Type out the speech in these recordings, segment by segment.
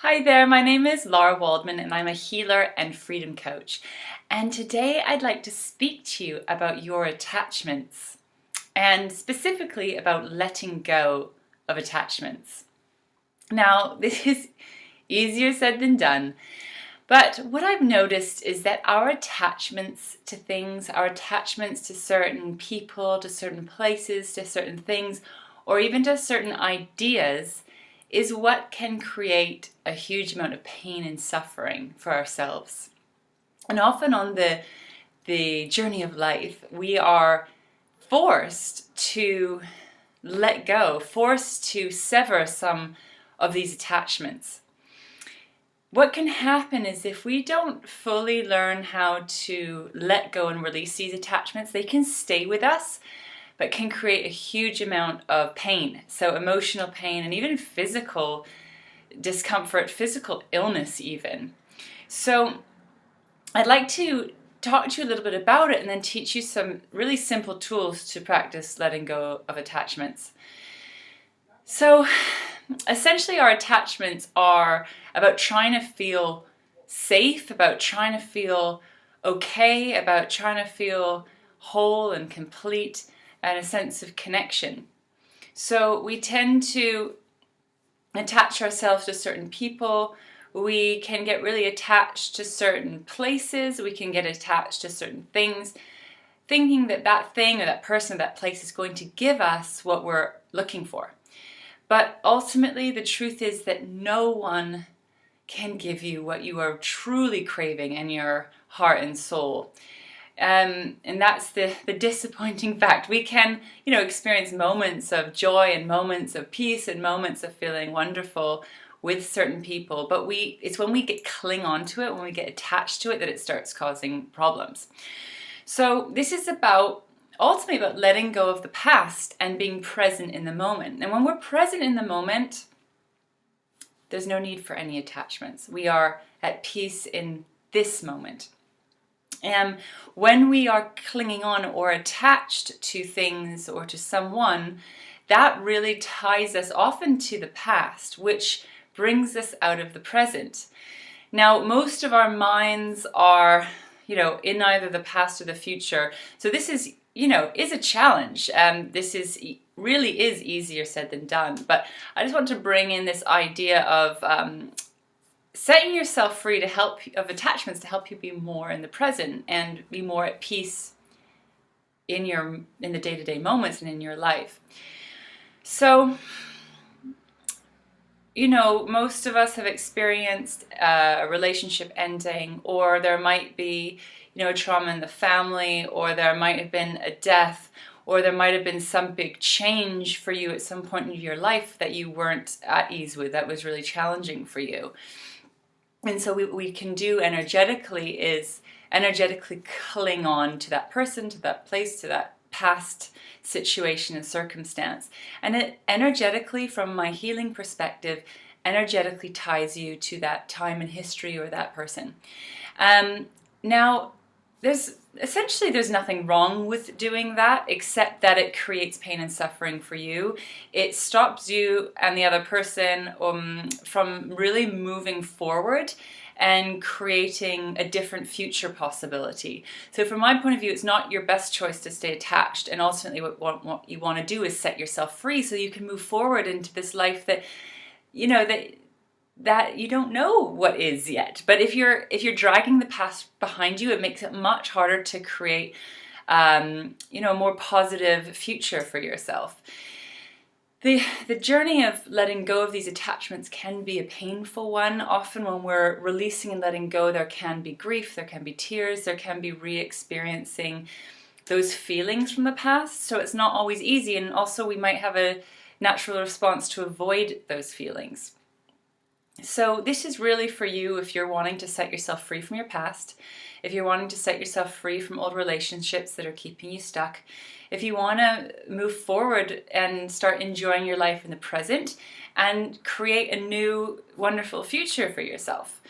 Hi there, my name is Lara Waldman and I'm a healer and freedom coach. And today I'd like to speak to you about your attachments and specifically about letting go of attachments. Now, this is easier said than done, but what I've noticed is that our attachments to things, our attachments to certain people, to certain places, to certain things, or even to certain ideas is what can create a huge amount of pain and suffering for ourselves. And often on the journey of life, we are forced to let go, forced to sever some of these attachments. What can happen is if we don't fully learn how to let go and release these attachments, they can stay with us, but can create a huge amount of pain. So emotional pain and even physical discomfort, physical illness even. So I'd like to talk to you a little bit about it and then teach you some really simple tools to practice letting go of attachments. So essentially our attachments are about trying to feel safe, about trying to feel okay, about trying to feel whole and complete, and a sense of connection. So we tend to attach ourselves to certain people. We can get really attached to certain places. We can get attached to certain things, thinking that that thing or that person or that place is going to give us what we're looking for. But ultimately, the truth is that no one can give you what you are truly craving in your heart and soul. And that's the disappointing fact. We can, experience moments of joy and moments of peace and moments of feeling wonderful with certain people, but it's when we cling on to it, when we get attached to it, that it starts causing problems. So this is ultimately about letting go of the past and being present in the moment. And when we're present in the moment, there's no need for any attachments. We are at peace in this moment. And when we are clinging on or attached to things or to someone, that really ties us often to the past, which brings us out of the present. Now, most of our minds are, in either the past or the future. So this is a challenge. This really is easier said than done. But I just want to bring in this idea of setting yourself free of attachments to help you be more in the present and be more at peace in the day-to-day moments and in your life. So, most of us have experienced a relationship ending, or there might be, a trauma in the family, or there might have been a death, or there might have been some big change for you at some point in your life that you weren't at ease with, that was really challenging for you. And so what we can do energetically is energetically cling on to that person, to that place, to that past situation and circumstance. And it energetically, from my healing perspective, energetically ties you to that time in history or that person. Now, there's nothing wrong with doing that, except that it creates pain and suffering for you. It stops you and the other person from really moving forward and creating a different future possibility. So from my point of view, it's not your best choice to stay attached, and ultimately what you want to do is set yourself free so you can move forward into this life that that you don't know what is yet. But if you're dragging the past behind you, it makes it much harder to create a more positive future for yourself. The journey of letting go of these attachments can be a painful one. Often when we're releasing and letting go, there can be grief, there can be tears, there can be re-experiencing those feelings from the past. So it's not always easy, and also we might have a natural response to avoid those feelings. So this is really for you if you're wanting to set yourself free from your past, if you're wanting to set yourself free from old relationships that are keeping you stuck, if you want to move forward and start enjoying your life in the present and create a new wonderful future for yourself.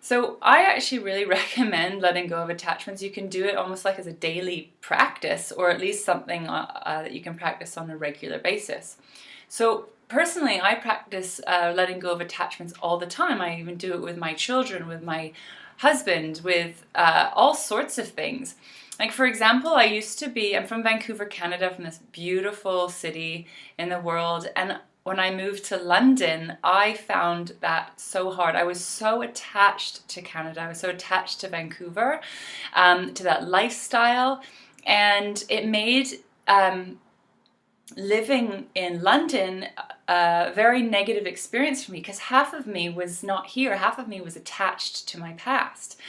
So I actually really recommend letting go of attachments. You can do it almost like as a daily practice, or at least something that you can practice on a regular basis. So personally, I practice letting go of attachments all the time. I even do it with my children, with my husband, with all sorts of things. Like, for example, I'm from Vancouver, Canada, from this beautiful city in the world. And when I moved to London, I found that so hard. I was so attached to Canada. I was so attached to Vancouver, to that lifestyle. And it made living in London a very negative experience for me, because half of me was not here, half of me was attached to my past.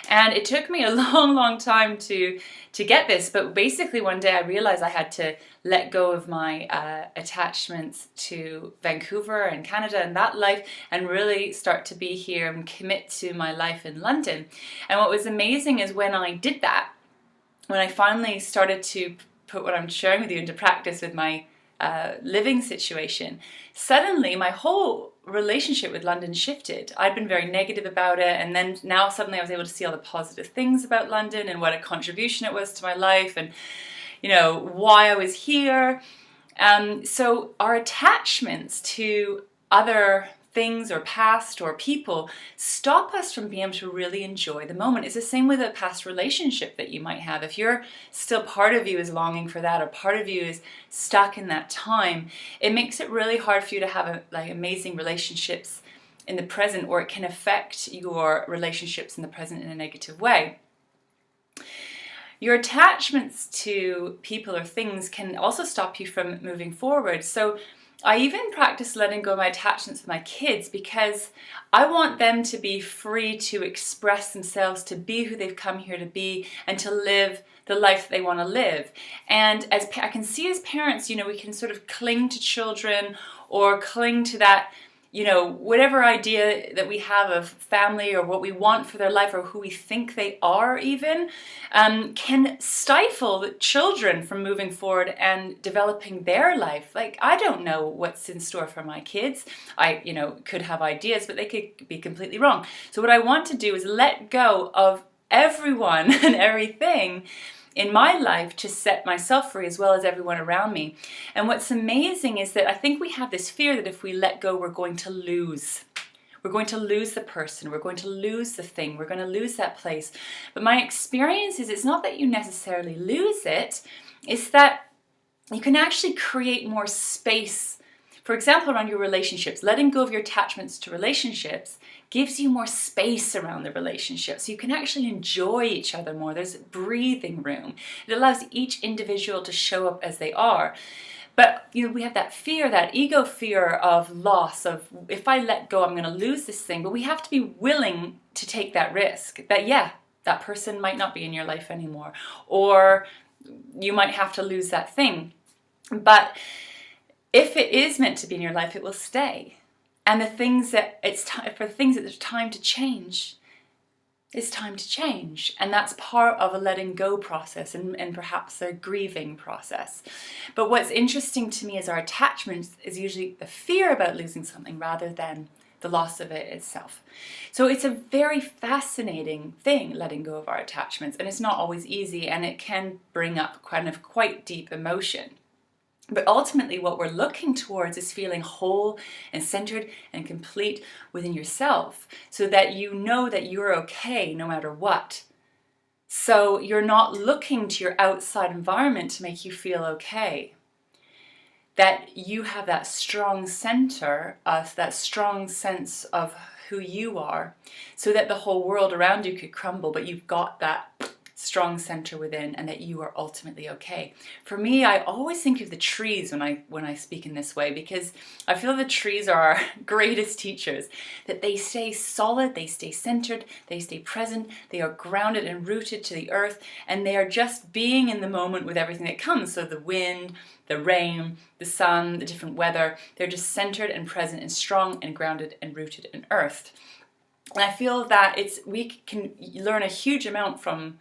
And it took me a long time to get this, but basically one day I realized I had to let go of my attachments to Vancouver and Canada and that life, and really start to be here and commit to my life in London. And what was amazing is when I did that, when I finally started to put what I'm sharing with you into practice with my living situation, suddenly my whole relationship with London shifted. I'd been very negative about it, and then now suddenly I was able to see all the positive things about London and what a contribution it was to my life, and why I was here. So our attachments to other things or past or people stop us from being able to really enjoy the moment. It's the same with a past relationship that you might have. If you're still, part of you is longing for that, or part of you is stuck in that time, it makes it really hard for you to have amazing relationships in the present, or it can affect your relationships in the present in a negative way. Your attachments to people or things can also stop you from moving forward. So I even practice letting go of my attachments with my kids, because I want them to be free to express themselves, to be who they've come here to be, and to live the life they want to live. And as I can see as parents, we can sort of cling to children, or cling to that, whatever idea that we have of family, or what we want for their life, or who we think they are even, can stifle the children from moving forward and developing their life. Like, I don't know what's in store for my kids. I, could have ideas, but they could be completely wrong. So what I want to do is let go of everyone and everything in my life to set myself free, as well as everyone around me. And what's amazing is that I think we have this fear that if we let go, we're going to lose. We're going to lose the person, we're going to lose the thing, we're going to lose that place. But my experience is it's not that you necessarily lose it, it's that you can actually create more space. For example, around your relationships, letting go of your attachments to relationships gives you more space around the relationship, so you can actually enjoy each other more. There's breathing room. It allows each individual to show up as they are. But we have that fear, that ego fear of loss, of if I let go, I'm going to lose this thing. But we have to be willing to take that risk, that that person might not be in your life anymore, or you might have to lose that thing. But if it is meant to be in your life, it will stay. And the things that it's time for, the things that there's time to change, it's time to change. And that's part of a letting go process, and perhaps a grieving process. But what's interesting to me is our attachments is usually the fear about losing something rather than the loss of it itself. So it's a very fascinating thing, letting go of our attachments. And it's not always easy, and it can bring up quite deep emotion. But ultimately what we're looking towards is feeling whole and centered and complete within yourself, so that you know that you're okay no matter what. So you're not looking to your outside environment to make you feel okay. That you have that strong center, that strong sense of who you are, so that the whole world around you could crumble, but you've got that strong center within, and that you are ultimately okay. For me, I always think of the trees when I speak in this way, because I feel the trees are our greatest teachers, that they stay solid, they stay centered, they stay present, they are grounded and rooted to the earth, and they are just being in the moment with everything that comes. So the wind, the rain, the sun, the different weather, they're just centered and present and strong and grounded and rooted in earth. And I feel that we can learn a huge amount from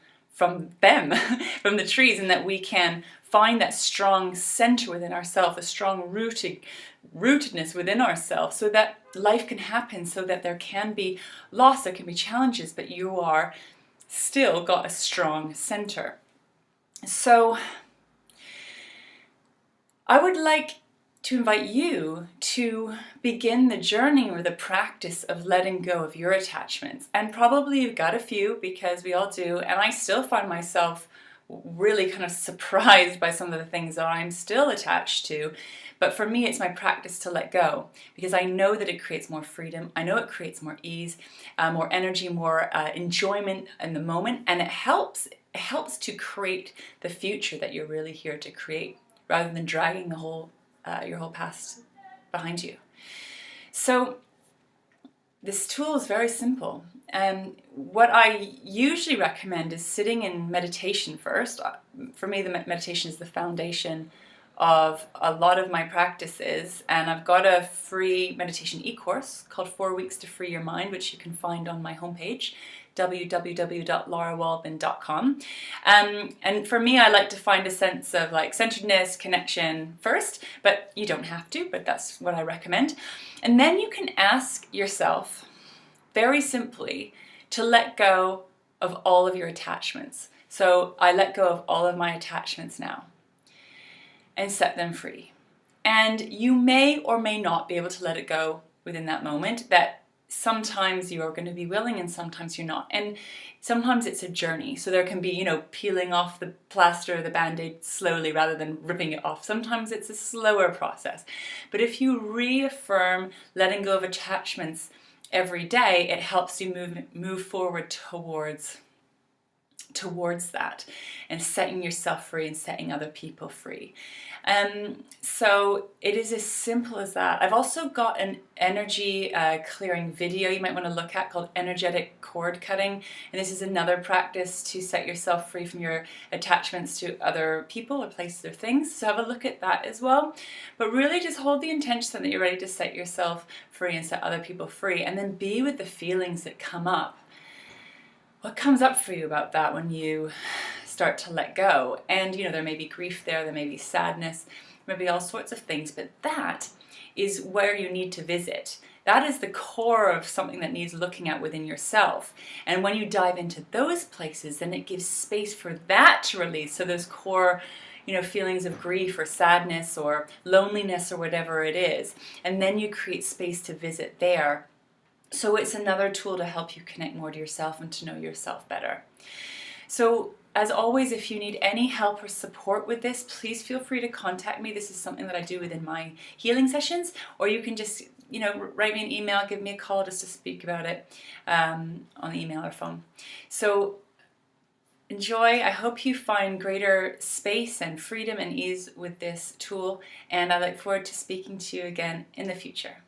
them, from the trees, and that we can find that strong center within ourselves, a strong rootedness within ourselves, so that life can happen, so that there can be loss, there can be challenges, but you are still got a strong center. So I would like to invite you to begin the journey or the practice of letting go of your attachments. And probably you've got a few, because we all do, and I still find myself really kind of surprised by some of the things that I'm still attached to. But for me, it's my practice to let go, because I know that it creates more freedom. I know it creates more ease, more energy, more enjoyment in the moment, and it helps to create the future that you're really here to create, rather than dragging the whole your whole past behind you. So this tool is very simple. And what I usually recommend is sitting in meditation first. For me, the meditation is the foundation of a lot of my practices, and I've got a free meditation e-course called 4 Weeks to Free Your Mind, which you can find on my homepage, www.larawaldman.com. And for me, I like to find a sense of like centeredness, connection first, but you don't have to, but that's what I recommend. And then you can ask yourself very simply to let go of all of your attachments. So I let go of all of my attachments now and set them free. And you may or may not be able to let it go within that moment. That sometimes you are going to be willing and sometimes you're not. And sometimes it's a journey. So there can be, peeling off the plaster or the band-aid slowly rather than ripping it off. Sometimes it's a slower process. But if you reaffirm letting go of attachments every day, it helps you move forward towards that and setting yourself free and setting other people free. So it is as simple as that. I've also got an energy clearing video you might want to look at called energetic cord cutting, and this is another practice to set yourself free from your attachments to other people or places or things. So have a look at that as well. But really just hold the intention that you're ready to set yourself free and set other people free, and then be with the feelings that come up. What comes up for you about that when you start to let go? And there may be grief there may be sadness, there may be all sorts of things, but that is where you need to visit. That is the core of something that needs looking at within yourself. And when you dive into those places, then it gives space for that to release. So those core feelings of grief or sadness or loneliness or whatever it is. And then you create space to visit there. So it's another tool to help you connect more to yourself and to know yourself better. So as always, if you need any help or support with this, please feel free to contact me. This is something that I do within my healing sessions, or you can just, write me an email, give me a call just to speak about it on email or phone. So enjoy. I hope you find greater space and freedom and ease with this tool, and I look forward to speaking to you again in the future.